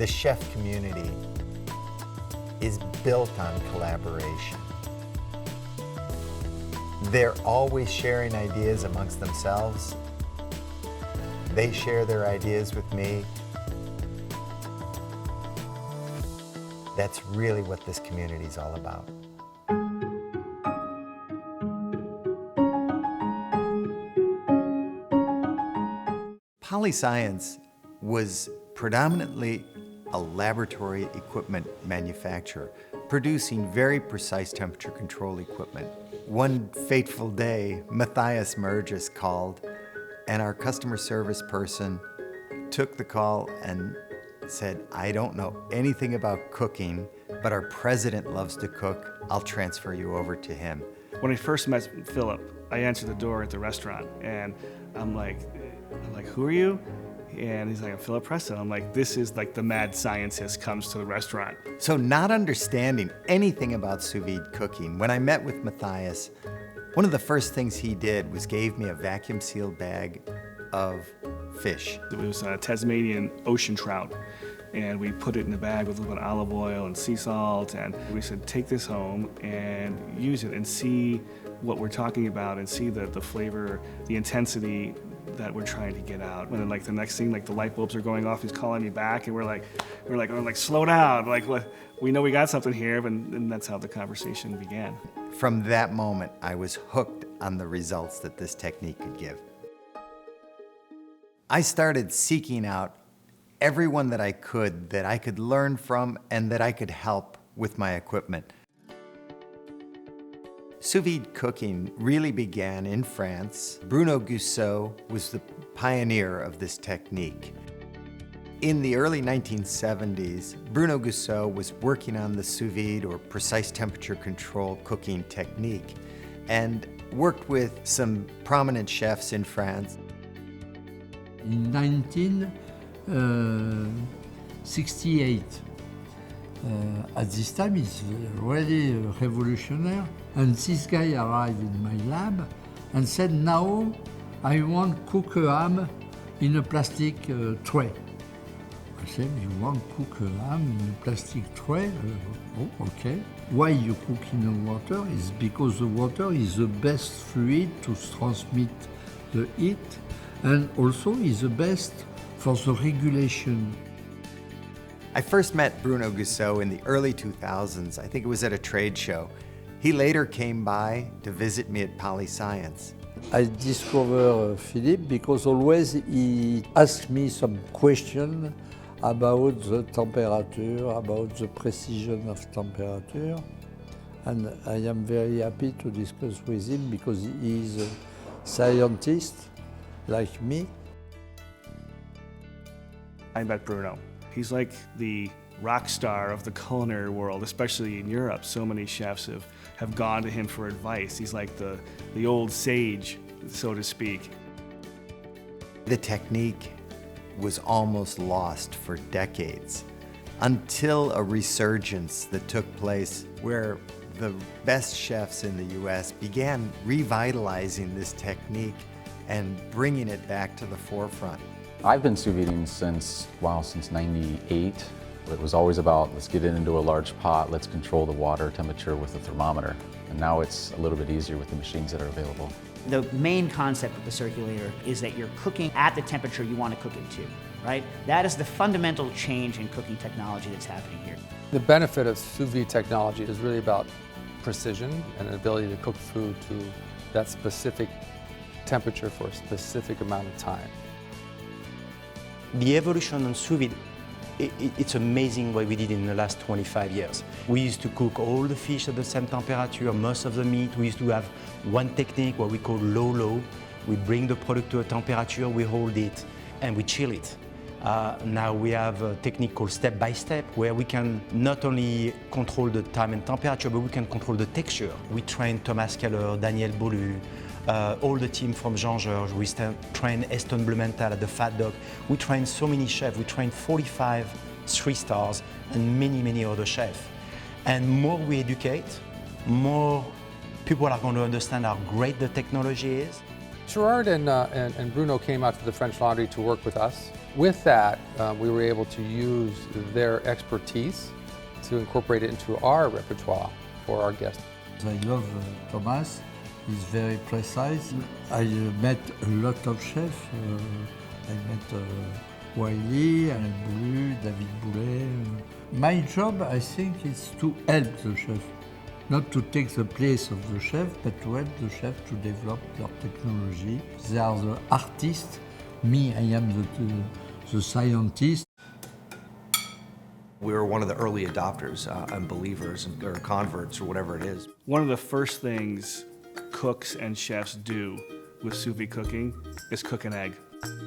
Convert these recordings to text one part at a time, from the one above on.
The chef community is built on collaboration. They're always sharing ideas amongst themselves. They share their ideas with me. That's really what this community is all about. Polyscience was predominantly a laboratory equipment manufacturer, producing very precise temperature control equipment. One fateful day, Mathias Merges called, and our customer service person took the call and said, "I don't know anything about cooking, but our president loves to cook. I'll transfer you over to him." When I first met Phillip, I answered the door at the restaurant, and I'm like, "Who are you?" And he's like, "I'm Phillip Preston." I'm like, "This is like the mad scientist comes to the restaurant." So not understanding anything about sous vide cooking, when I met with Mathias, one of the first things he did was gave me a vacuum sealed bag of fish. It was Tasmanian ocean trout, and we put it in a bag with a little bit of olive oil and sea salt, and we said, "Take this home and use it and see what we're talking about and see the flavor, the intensity that we're trying to get out." And then like the next thing, like the light bulbs are going off, he's calling me back, and we're like, "Slow down, like what? We know we got something here," and that's how the conversation began. From that moment, I was hooked on the results that this technique could give. I started seeking out everyone that I could learn from and that I could help with my equipment. Sous vide cooking really began in France. Bruno Goussault was the pioneer of this technique. In the early 1970s, Bruno Goussault was working on the sous vide or precise temperature control cooking technique and worked with some prominent chefs in France. In 1968, at this time it's really revolutionary, and this guy arrived in my lab and said, "Now I want to cook a ham in a plastic tray." I said, "You want to cook a ham in a plastic tray? Oh, okay. Why you cook in the water? Is because the water is the best fluid to transmit the heat, and also is the best for the regulation." I first met Bruno Goussault in the early 2000s. I think it was at a trade show. He later came by to visit me at Polyscience. I discovered Philip because always he asked me some question about the temperature, about the precision of temperature. And I am very happy to discuss with him because he is a scientist like me. I met Bruno. He's like the rock star of the culinary world, especially in Europe. So many chefs have gone to him for advice. He's like the old sage, so to speak. The technique was almost lost for decades until a resurgence that took place where the best chefs in the US began revitalizing this technique and bringing it back to the forefront. I've been sous videing since '98. It was always about, let's get it into a large pot, let's control the water temperature with a thermometer. And now it's a little bit easier with the machines that are available. The main concept of the circulator is that you're cooking at the temperature you want to cook it to, right? That is the fundamental change in cooking technology that's happening here. The benefit of sous vide technology is really about precision and an ability to cook food to that specific temperature for a specific amount of time. The evolution on sous vide, it's amazing what we did in the last 25 years. We used to cook all the fish at the same temperature, most of the meat. We used to have one technique, what we call low-low. We bring the product to a temperature, we hold it, and we chill it. Now we have a technique called step-by-step, where we can not only control the time and temperature, but we can control the texture. We train Thomas Keller, Daniel Beaulieu, all the team from Jean-Georges. We train Eston Blumenthal at the Fat Dog. We train so many chefs. We train 45 3 stars and many, many other chefs. And more we educate, more people are going to understand how great the technology is. Gerard and Bruno came out to the French Laundry to work with us. With that, we were able to use their expertise to incorporate it into our repertoire for our guests. I love Thomas. He's very precise. I met a lot of chefs. I met Wiley, Alain Boulut, David Boulet. My job, I think, is to help the chef. Not to take the place of the chef, but to help the chef to develop their technology. They are the artists. Me, I am the scientist. We were one of the early adopters and believers or converts or whatever it is. One of the first things cooks and chefs do with sous vide cooking is cook an egg.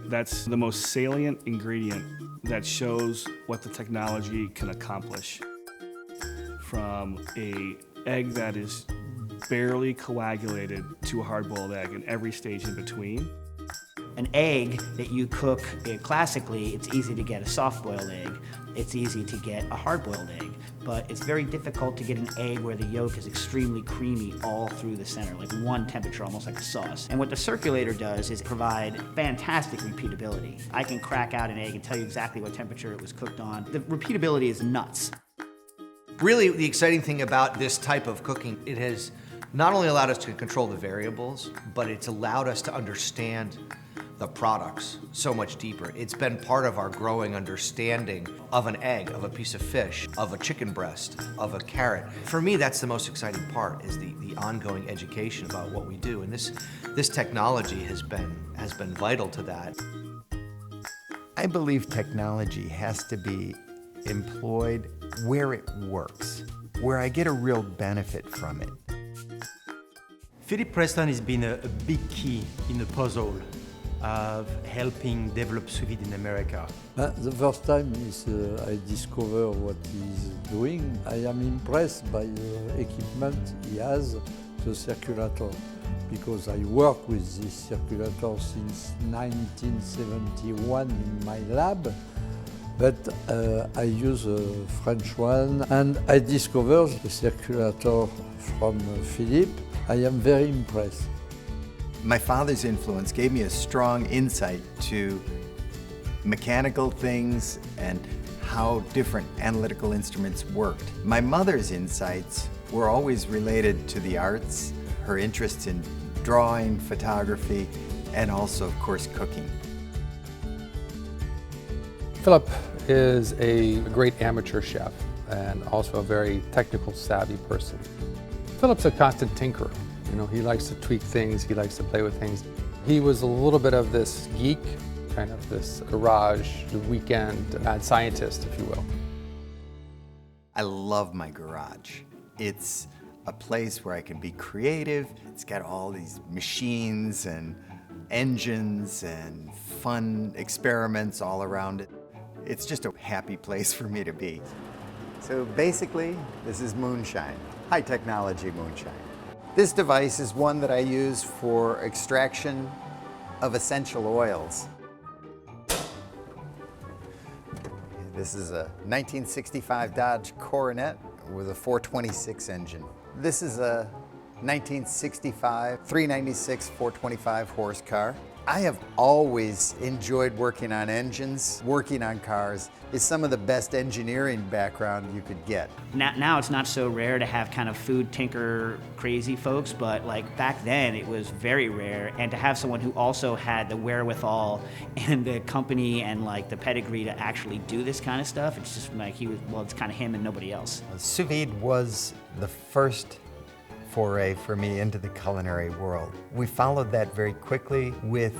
That's the most salient ingredient that shows what the technology can accomplish. From an egg that is barely coagulated to a hard-boiled egg and every stage in between. An egg that you cook, classically, it's easy to get a soft-boiled egg. It's easy to get a hard-boiled egg. But it's very difficult to get an egg where the yolk is extremely creamy all through the center, like one temperature, almost like a sauce. And what the circulator does is provide fantastic repeatability. I can crack out an egg and tell you exactly what temperature it was cooked on. The repeatability is nuts. Really, the exciting thing about this type of cooking, it has not only allowed us to control the variables, but it's allowed us to understand the products so much deeper. It's been part of our growing understanding of an egg, of a piece of fish, of a chicken breast, of a carrot. For me, that's the most exciting part, is the ongoing education about what we do. And this technology has been vital to that. I believe technology has to be employed where it works, where I get a real benefit from it. Phillip Preston has been a big key in the puzzle of helping develop sous vide in America. The first time I discover what he's doing, I am impressed by the equipment he has, the circulator, because I work with this circulator since 1971 in my lab. But I use a French one, and I discovered the circulator from Philippe. I am very impressed. My father's influence gave me a strong insight to mechanical things and how different analytical instruments worked. My mother's insights were always related to the arts, her interests in drawing, photography, and also, of course, cooking. Philip is a great amateur chef and also a very technical savvy person. Philip's a constant tinkerer. You know, he likes to tweak things, he likes to play with things. He was a little bit of this geek, kind of this garage, weekend mad scientist, if you will. I love my garage. It's a place where I can be creative. It's got all these machines and engines and fun experiments all around it. It's just a happy place for me to be. So basically, this is moonshine, high technology moonshine. This device is one that I use for extraction of essential oils. This is a 1965 Dodge Coronet with a 426 engine. This is a 1965 396 425 horse car. I have always enjoyed working on engines. Working on cars is some of the best engineering background you could get. Now it's not so rare to have kind of food tinker crazy folks, but like back then it was very rare. And to have someone who also had the wherewithal and the company and like the pedigree to actually do this kind of stuff, it's just like it's kind of him and nobody else. Sous vide was the first foray for me into the culinary world. We followed that very quickly with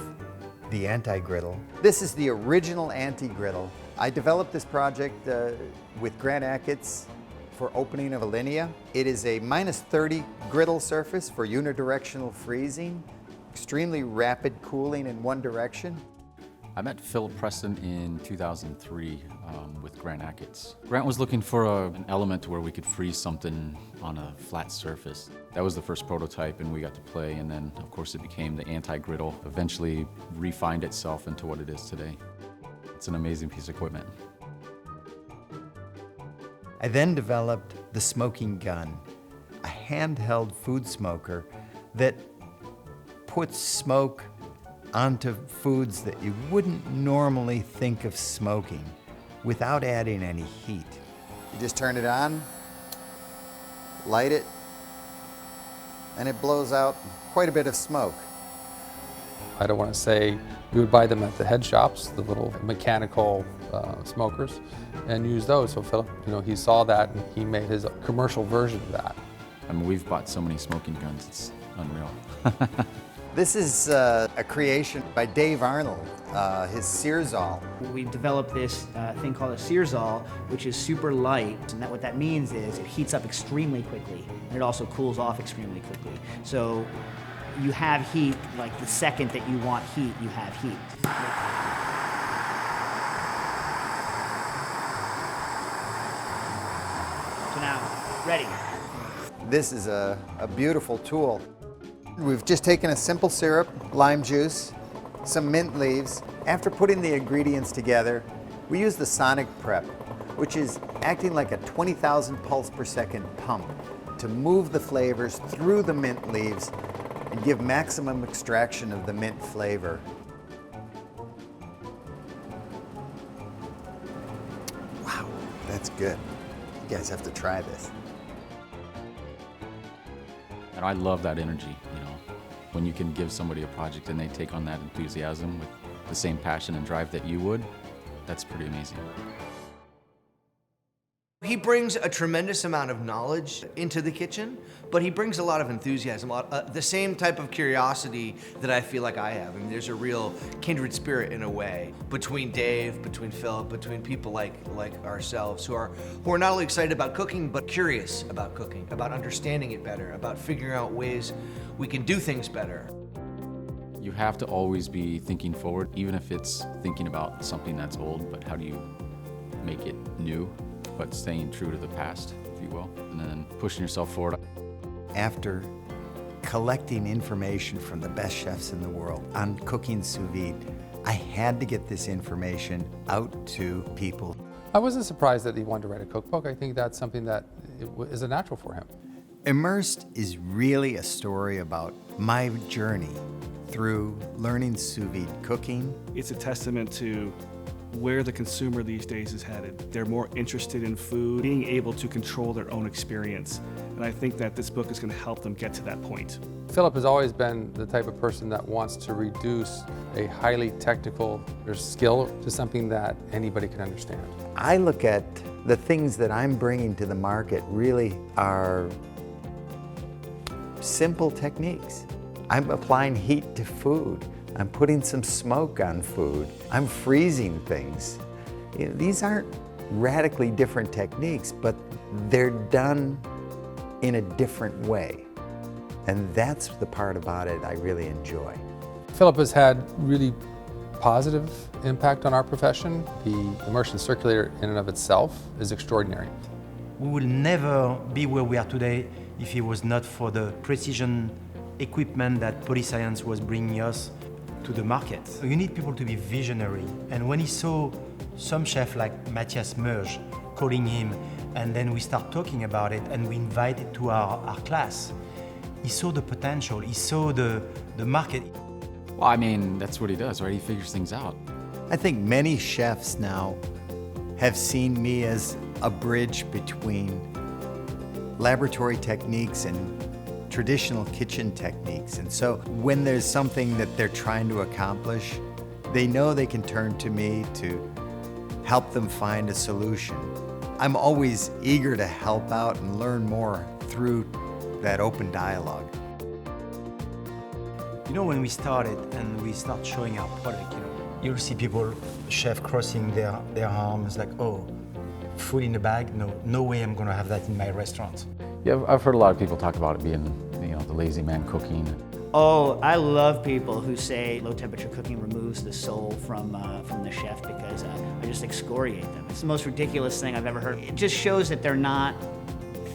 the anti-griddle. This is the original anti-griddle. I developed this project with Grant Achatz for opening of a linea. It is a -30 griddle surface for unidirectional freezing, extremely rapid cooling in one direction. I met Phillip Preston in 2003 with Grant Achatz. Grant was looking for an element where we could freeze something on a flat surface. That was the first prototype, and we got to play, and then of course it became the anti-griddle, eventually refined itself into what it is today. It's an amazing piece of equipment. I then developed the smoking gun, a handheld food smoker that puts smoke onto foods that you wouldn't normally think of smoking without adding any heat. You just turn it on, light it, and it blows out quite a bit of smoke. I don't want to say we would buy them at the head shops, the little mechanical smokers, and use those. So Philip, he saw that and he made his commercial version of that. I mean, we've bought so many smoking guns, it's unreal. This is a creation by Dave Arnold, his Searzall. We developed this thing called a Searzall, which is super light, and what that means is it heats up extremely quickly, and it also cools off extremely quickly. So you have heat, like the second that you want heat, you have heat. So now, ready. This is a beautiful tool. We've just taken a simple syrup, lime juice, some mint leaves. After putting the ingredients together, we use the sonic prep, which is acting like a 20,000 pulse per second pump to move the flavors through the mint leaves and give maximum extraction of the mint flavor. Wow, that's good. You guys have to try this. And I love that energy, when you can give somebody a project and they take on that enthusiasm with the same passion and drive that you would, that's pretty amazing. He brings a tremendous amount of knowledge into the kitchen, but he brings a lot of enthusiasm, the same type of curiosity that I feel like I have. I mean, there's a real kindred spirit in a way between Dave, between Philip, between people like ourselves who are not only excited about cooking, but curious about cooking, about understanding it better, about figuring out ways we can do things better. You have to always be thinking forward, even if it's thinking about something that's old, but how do you make it new, but staying true to the past, if you will, and then pushing yourself forward. After collecting information from the best chefs in the world on cooking sous vide, I had to get this information out to people. I wasn't surprised that he wanted to write a cookbook. I think that's something that is a natural for him. Immersed is really a story about my journey through learning sous vide cooking. It's a testament to where the consumer these days is headed. They're more interested in food, being able to control their own experience. And I think that this book is going to help them get to that point. Philip has always been the type of person that wants to reduce a highly technical skill to something that anybody can understand. I look at the things that I'm bringing to the market really are simple techniques. I'm applying heat to food. I'm putting some smoke on food. I'm freezing things. These aren't radically different techniques, but they're done in a different way. And that's the part about it I really enjoy. Philip has had really positive impact on our profession. The Immersion Circulator in and of itself is extraordinary. We will never be where we are today if it was not for the precision equipment that Polyscience was bringing us to the market. You need people to be visionary. And when he saw some chef like Mathias Merges calling him, and then we start talking about it and we invited to our class, he saw the potential, he saw the market. Well, I mean, that's what he does, right? He figures things out. I think many chefs now have seen me as a bridge between laboratory techniques and traditional kitchen techniques. And so when there's something that they're trying to accomplish, they know they can turn to me to help them find a solution. I'm always eager to help out and learn more through that open dialogue. When we started and we start showing our product, you'll see people, chef crossing their arms like, oh, food in the bag? No way I'm gonna have that in my restaurant. Yeah, I've heard a lot of people talk about it being, the lazy man cooking. Oh, I love people who say low temperature cooking removes the soul from the chef because I just excoriate them. It's the most ridiculous thing I've ever heard. It just shows that they're not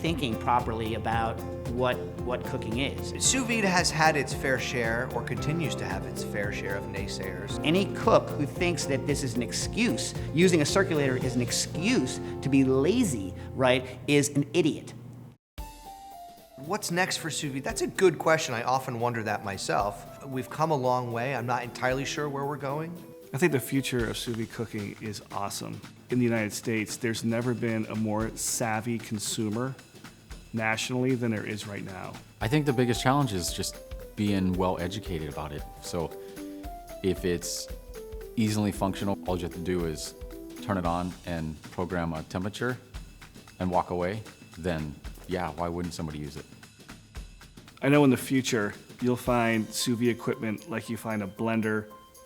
thinking properly about what cooking is. Sous vide has had its fair share, or continues to have its fair share, of naysayers. Any cook who thinks that this is an excuse, using a circulator is an excuse to be lazy, right, is an idiot. What's next for Sous Vide? That's a good question. I often wonder that myself. We've come a long way. I'm not entirely sure where we're going. I think the future of sous vide cooking is awesome. In the United States, there's never been a more savvy consumer nationally than there is right now. I think the biggest challenge is just being well educated about it. So if it's easily functional, all you have to do is turn it on and program a temperature and walk away, then yeah, why wouldn't somebody use it? I know in the future, you'll find sous vide equipment like you find a blender,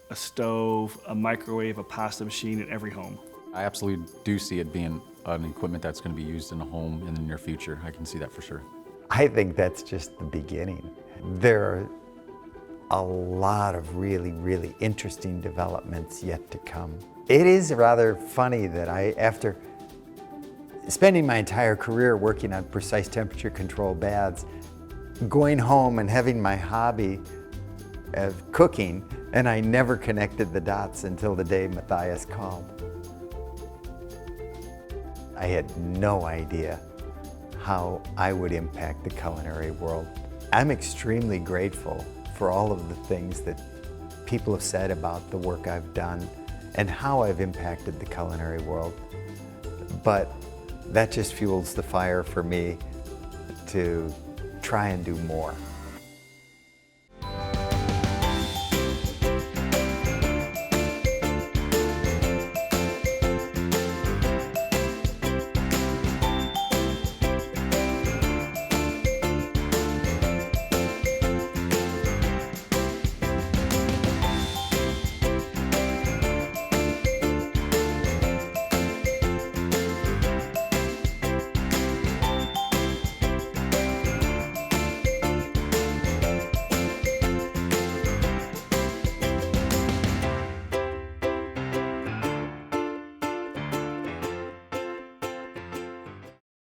a stove, a microwave, a pasta machine in every home. I absolutely do see it being an equipment that's going to be used in a home in the near future. I can see that for sure. I think that's just the beginning. There are a lot of really, really interesting developments yet to come. It is rather funny that after spending my entire career working on precise temperature control baths, going home and having my hobby of cooking, and I never connected the dots until the day Mathias called. I had no idea how I would impact the culinary world. I'm extremely grateful for all of the things that people have said about the work I've done and how I've impacted the culinary world. But that just fuels the fire for me to try and do more.